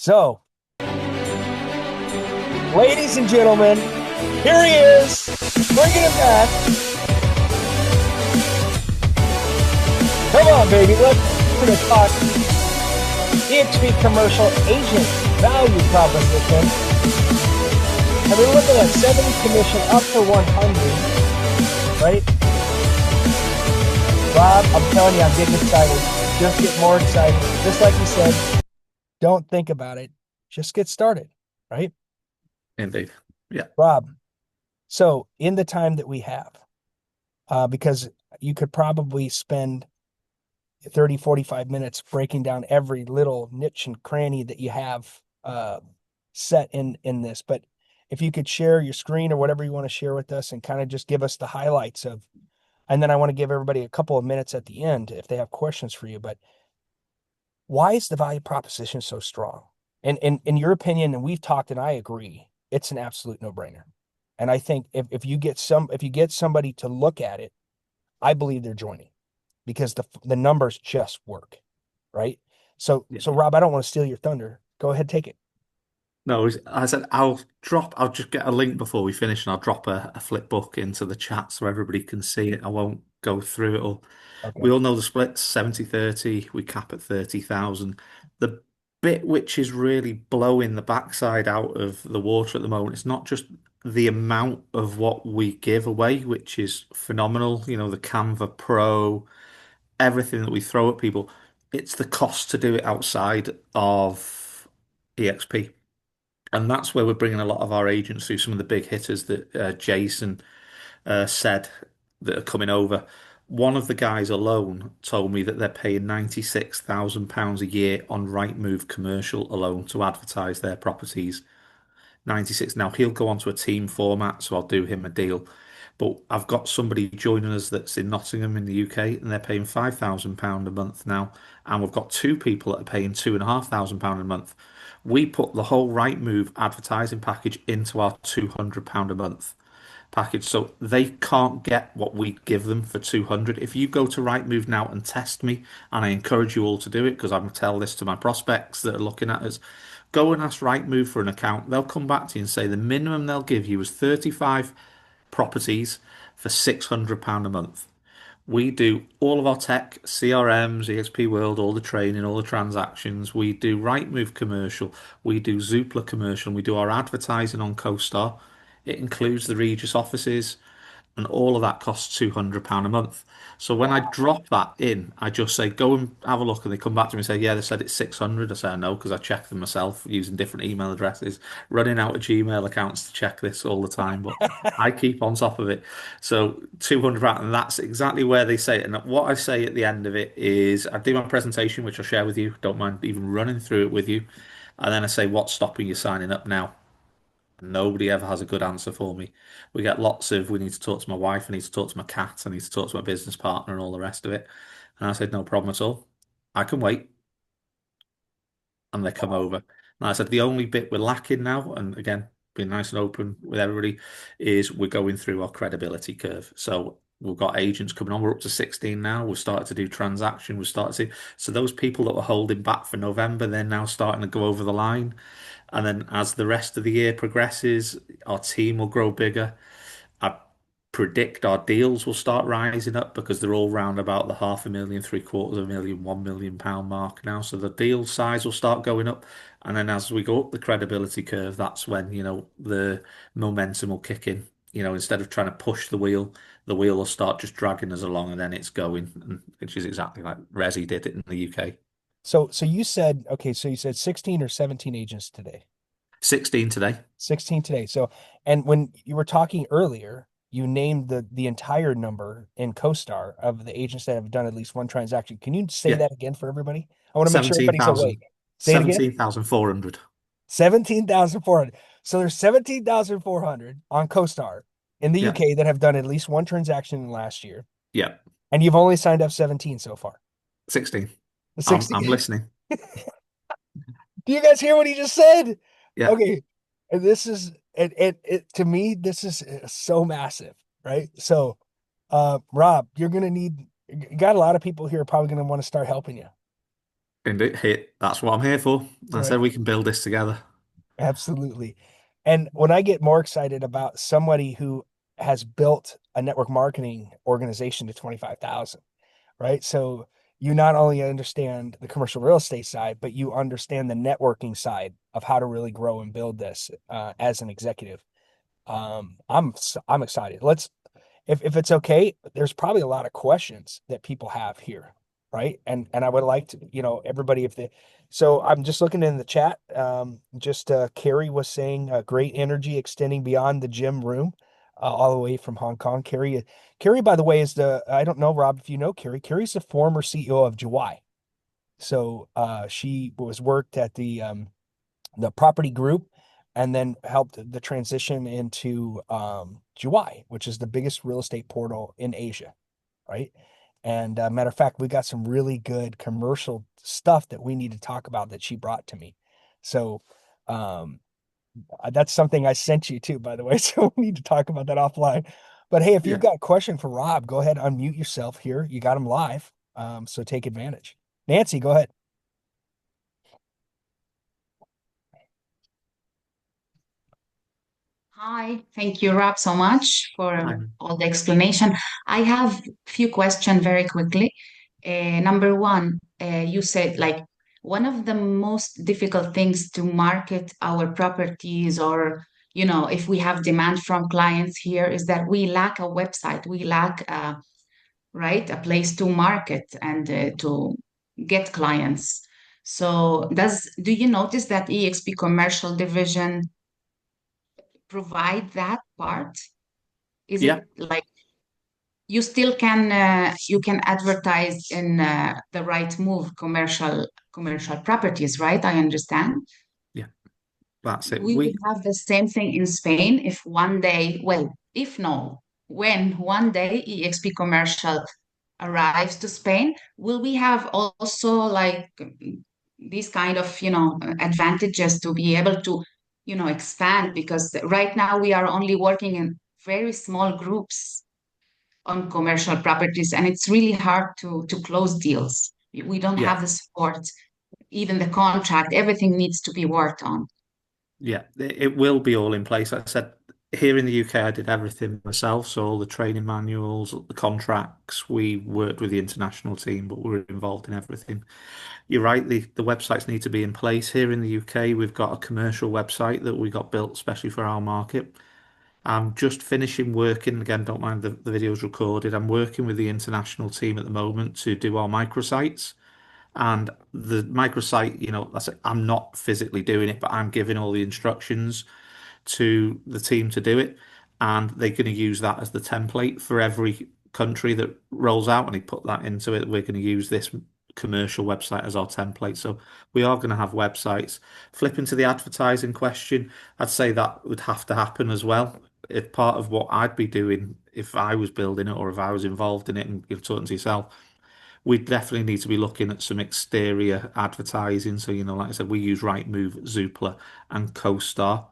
So, ladies and gentlemen, here he is, bringing it back. Come on, baby. We're going to talk eXp commercial agent value proposition. And we're looking at 70 commission up to 100, right? Rob, I'm telling you, I'm getting excited. Just get more excited. Just like you said, don't think about it. Just get started, right? Indeed. Yeah. Rob, so in the time that we have, because you could probably spend 30, 45 minutes breaking down every little niche and cranny that you have set in this. But if you could share your screen or whatever you want to share with us and kind of just give us the highlights of, and then I want to give everybody a couple of minutes at the end if they have questions for you. But why is the value proposition so strong? And in your opinion, and we've talked and I agree, it's an absolute no-brainer. And I think if you get somebody to look at it, I believe they're joining because the numbers just work, right? So Yeah. Rob, I don't want to steal your thunder. Go ahead, take it. No, I said I'll just get a link before we finish and I'll drop a flip book into the chat so everybody can see it. I won't go through it all. Okay. We all know the splits, 70-30. We cap at 30,000. The bit which is really blowing the backside out of the water at the moment, it's not just the amount of what we give away, which is phenomenal. You know, the Canva Pro, everything that we throw at people. It's the cost to do it outside of eXp. And that's where we're bringing a lot of our agents through, some of the big hitters that Jason said that are coming over. One of the guys alone told me that they're paying £96,000 a year on Rightmove commercial alone to advertise their properties. 96. Now he'll go onto a team format, so I'll do him a deal. But I've got somebody joining us that's in Nottingham in the UK, and they're paying £5,000 a month now. And we've got two people that are paying £2,500 a month. We put the whole Rightmove advertising package into our £200 a month package. So they can't get what we give them for 200. If you go to Rightmove now and test me, and I encourage you all to do it because I'm going to tell this to my prospects that are looking at us, go and ask Rightmove for an account. They'll come back to you and say the minimum they'll give you is 35 properties for £600 a month. We do all of our tech, CRMs, EXP World, all the training, all the transactions. We do Rightmove commercial. We do Zoopla commercial. And we do our advertising on CoStar. It includes the Regis offices, and all of that costs £200 a month. So when I drop that in, I just say, go and have a look. And they come back to me and say, yeah, they said it's 600. I say, I know, because I check them myself using different email addresses, running out of Gmail accounts to check this all the time. But I keep on top of it. So £200, and that's exactly where they say it. And what I say at the end of it is I do my presentation, which I'll share with you. Don't mind even running through it with you. And then I say, what's stopping you signing up now? Nobody ever has a good answer for me. We get lots of, we need to talk to my wife, I need to talk to my cat, I need to talk to my business partner, and all the rest of it. And I said, no problem at all. I can wait. And they come over. And I said, the only bit we're lacking now, and again, being nice and open with everybody, is we're going through our credibility curve. So we've got agents coming on. We're up to 16 now. We've started to do transaction. We've started to, so those people that were holding back for November, they're now starting to go over the line. And then as the rest of the year progresses, our team will grow bigger. I predict our deals will start rising up because they're all round about the 500,000, £750,000, £1 million mark now. So the deal size will start going up. And then as we go up the credibility curve, that's when, the momentum will kick in. Instead of trying to push the wheel will start just dragging us along and then it's going, which is exactly like Resi did it in the UK. So you said, okay, so you said 16 or 17 agents today. 16 today. 16 today. So, and when you were talking earlier, you named the entire number in CoStar of the agents that have done at least one transaction. Can you say Yeah. that again for everybody? I want to make sure everybody's 17,000. awake. Say it again. 17,400. 17,400. So there's 17,400 on CoStar in the Yeah. UK that have done at least one transaction in the last year. Yeah. And you've only signed up 17 so far. 16. The I'm 60. listening. Do you guys hear what he just said? Yeah. Okay. And this is it to me, this is so massive, right? So Rob, you're gonna need you got a lot of people here probably gonna want to start helping you. And it hit. That's what I'm here for. I said Right. we can build this together. Absolutely. And when I get more excited about somebody who has built a network marketing organization to 25,000, right? So you not only understand the commercial real estate side, but you understand the networking side of how to really grow and build this as an executive. I'm excited. Let's if it's okay, there's probably a lot of questions that people have here, right? And I would like to, everybody if they so I'm just looking in the chat. Just Carrie was saying great energy extending beyond the gym room, all the way from Hong Kong. Carrie, by the way, is the I don't know, Rob, if you know Carrie. Carrie's the former CEO of Jawai. So she was worked at the property group and then helped the transition into Juwai, which is the biggest real estate portal in Asia, right? And matter of fact, we got some really good commercial stuff that we need to talk about that she brought to me. So um, that's something I sent you too, by the way. So we need to talk about that offline. But hey, if you've Yeah. got a question for Rob, go ahead, unmute yourself here. You got him live. So take advantage. Nancy, go ahead. Hi, thank you, Rob, so much for Fine. all the explanation. I have few questions very quickly. Number one, you said like one of the most difficult things to market our properties or, if we have demand from clients here is that we lack a website. We lack, right, a place to market and to get clients. So do you notice that eXp commercial division provide that part? Is Yeah. it like you can advertise in the right move commercial properties, right? I understand. Yeah. That's it. We would have the same thing in Spain if one day, well, if no, when one day EXP commercial arrives to Spain, will we have also like these kind of, advantages to be able to, expand? Because right now we are only working in very small groups on commercial properties, and it's really hard to close deals. We don't Yeah. have the support, even the contract, everything needs to be worked on. Yeah. It will be all in place. Like I said, here in the UK, I did everything myself. So all the training manuals, the contracts, we worked with the international team, but we were involved in everything. You're right, the websites need to be in place. Here in the UK, we've got a commercial website that we got built especially for our market. I'm just finishing working, again, don't mind the video's recorded. I'm working with the international team at the moment to do our microsites. And the microsite, I'm not physically doing it, but I'm giving all the instructions to the team to do it, and they're going to use that as the template for every country that rolls out, and they put that into it. We're going to use this commercial website as our template. So we are going to have websites. Flipping to the advertising question, I'd say that would have to happen as well. If part of what I'd be doing if I was building it or if I was involved in it and you're talking to yourself, we'd definitely need to be looking at some exterior advertising. So, like I said, we use Rightmove, Zoopla, and CoStar.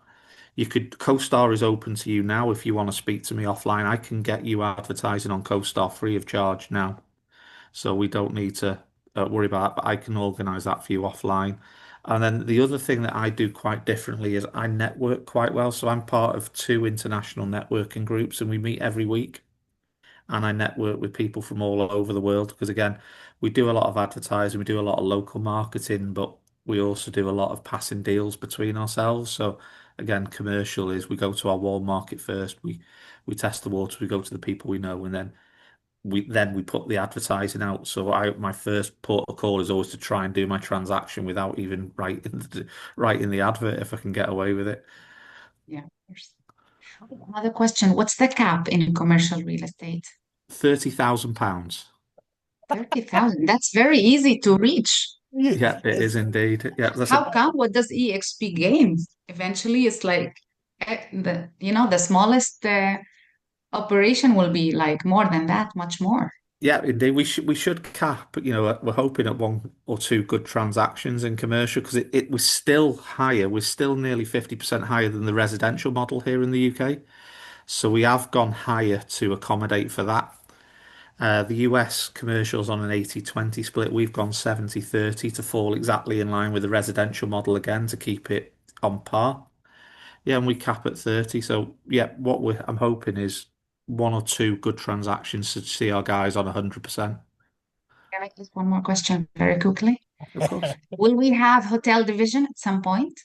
CoStar is open to you now. If you want to speak to me offline, I can get you advertising on CoStar free of charge now. So we don't need to worry about it, but I can organize that for you offline. And then the other thing that I do quite differently is I network quite well. So I'm part of two international networking groups and we meet every week and I network with people from all over the world because again, we do a lot of advertising, we do a lot of local marketing, but we also do a lot of passing deals between ourselves. So again, commercial is we go to our warm market first, we test the waters, we go to the people we know, and then we put the advertising out. So my first port of call is always to try and do my transaction without even writing the advert if I can get away with it. Yeah, of course. Another question, what's the cap in commercial real estate? £30,000. 30,000. That's very easy to reach. Yeah, it is indeed. Yeah, that's How it. come? What does EXP gain? Eventually, it's like the smallest operation will be like more than that, much more. Yeah, indeed. We should cap. We're hoping at one or two good transactions in commercial because it was still higher. We're still nearly 50% higher than the residential model here in the UK. So we have gone higher to accommodate for that. The US commercials on an 80/20 split. We've gone 70/30 to fall exactly in line with the residential model again to keep it on par. Yeah, and we cap at 30. So yeah, I'm hoping is one or two good transactions to see our guys on 100%. Can I ask one more question very quickly? Of course. Will we have hotel division at some point?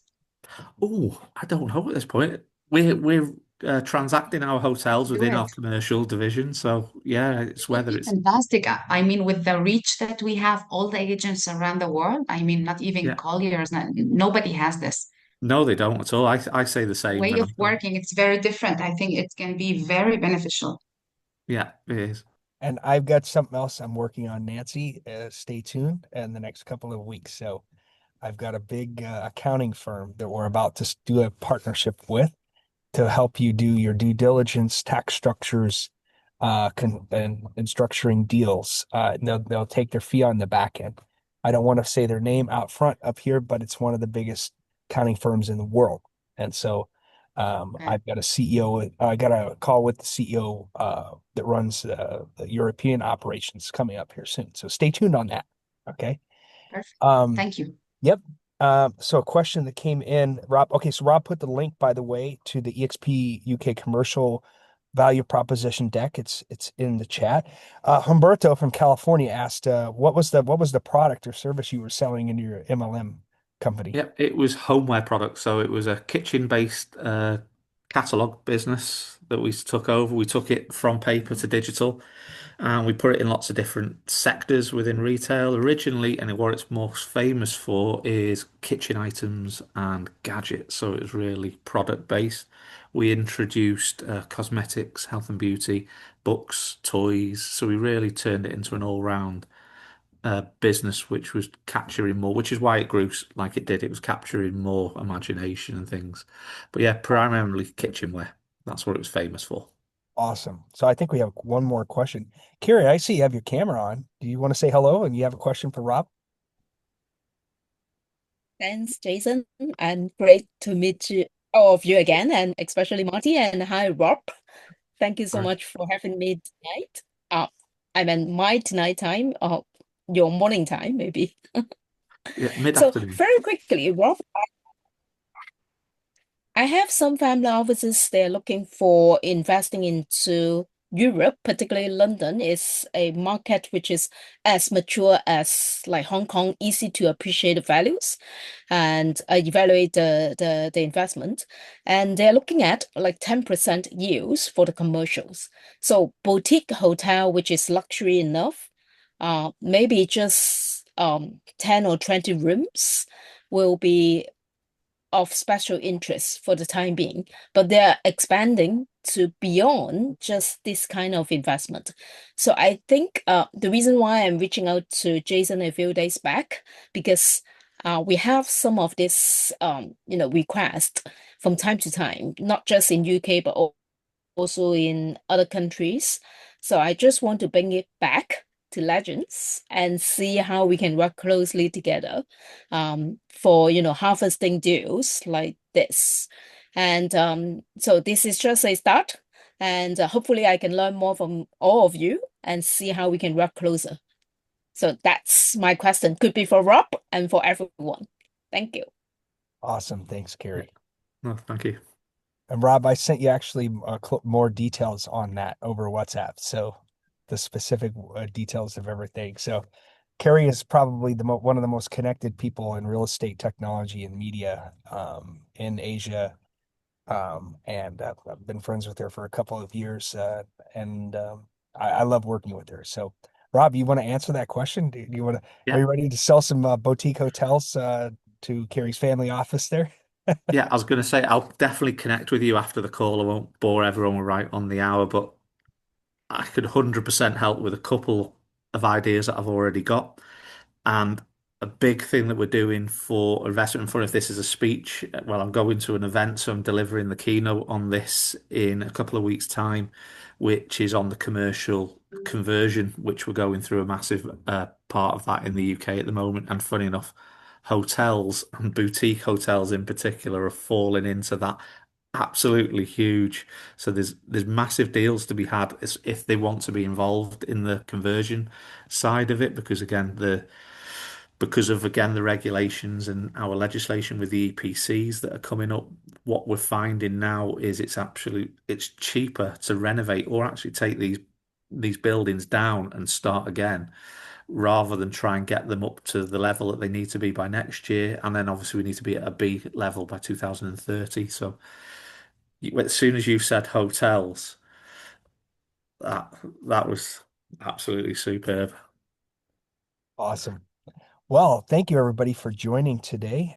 Oh, I don't know at this point. We're transacting our hotels Do within our it. commercial division. So yeah, it's It would whether be it's fantastic. I mean, with the reach that we have, all the agents around the world, I mean, not even yeah. Colliers, nobody has this No, they don't at all. I say the same way when of I'm done. working. It's very different. I think it can be very beneficial. Yeah, it is. And I've got something else I'm working on, Nancy. Stay tuned in the next couple of weeks. So I've got a big accounting firm that we're about to do a partnership with to help you do your due diligence, tax structures, and structuring deals. And they'll take their fee on the back end. I don't want to say their name out front up here, but it's one of the biggest accounting firms in the world. And so Okay, I've got a CEO. I got a call with the CEO that runs the European operations coming up here soon. So stay tuned on that. Okay. perfect. Um, Thank you. Yep. So a question that came in, Rob. Okay, so Rob put the link, by the way, to the eXp UK commercial value proposition deck. It's in the chat. Humberto from California asked, what was the product or service you were selling in your MLM company? Yep, it was homeware products. So it was a kitchen-based catalog business that we took over. We took it from paper to digital, and we put it in lots of different sectors within retail originally. And what it's most famous for is kitchen items and gadgets. So it was really product based. We introduced cosmetics, health and beauty, books, toys. So we really turned it into an all-round business, which was capturing more, which is why it grew like it did. It was capturing more imagination and things. But yeah, primarily kitchenware. That's what it was famous for. Awesome. So I think we have one more question. Carrie, I see you have your camera on. Do you want to say hello and you have a question for Rob? Thanks, Jason, and great to meet you, all of you again, and especially Marty and hi, Rob. Thank you so Right. much for having me tonight. I mean, my tonight time, your morning time, maybe. Yeah, So mid-afternoon. very quickly, Rob, I have some family offices they're looking for investing into Europe, particularly London is a market which is as mature as like Hong Kong, easy to appreciate the values and evaluate the investment. And they're looking at like 10% yields for the commercials. So boutique hotel, which is luxury enough, maybe just 10 or 20 rooms will be of special interest for the time being, but they're expanding to beyond just this kind of investment. So I think the reason why I'm reaching out to Jason a few days back, because we have some of this request from time to time, not just in UK, but also in other countries. So I just want to bring it back to Legends and see how we can work closely together for harvesting deals like this. And so this is just a start, and hopefully I can learn more from all of you and see how we can work closer. So that's my question. Could be for Rob and for everyone. Thank you. Awesome. Thanks, Yeah. Carrie. No, thank you. And Rob, I sent you actually more details on that over WhatsApp. So the specific details of everything. So Carrie is probably one of the most connected people in real estate technology and media in Asia. And I've been friends with her for a couple of years. And I love working with her. So Rob, you want to answer that question? Do you want to, are Yeah. you ready to sell some boutique hotels to Carrie's family office there? Yeah, I was going to say I'll definitely connect with you after the call. I won't bore everyone right on the hour, but I could 100% help with a couple of ideas that I've already got. And a big thing that we're doing for investment fund, if this is a speech, well, I'm going to an event, so I'm delivering the keynote on this in a couple of weeks' time, which is on the commercial conversion, which we're going through a massive part of that in the UK at the moment. And funny enough, hotels and boutique hotels in particular are falling into that absolutely huge. So there's massive deals to be had if they want to be involved in the conversion side of it, because of again the regulations and our legislation with the EPCs that are coming up. What we're finding now is it's cheaper to renovate or actually take these buildings down and start again rather than try and get them up to the level that they need to be by next year. And then obviously we need to be at a B level by 2030. So as soon as you said hotels, that that was absolutely superb. Awesome. Well, thank you everybody for joining today.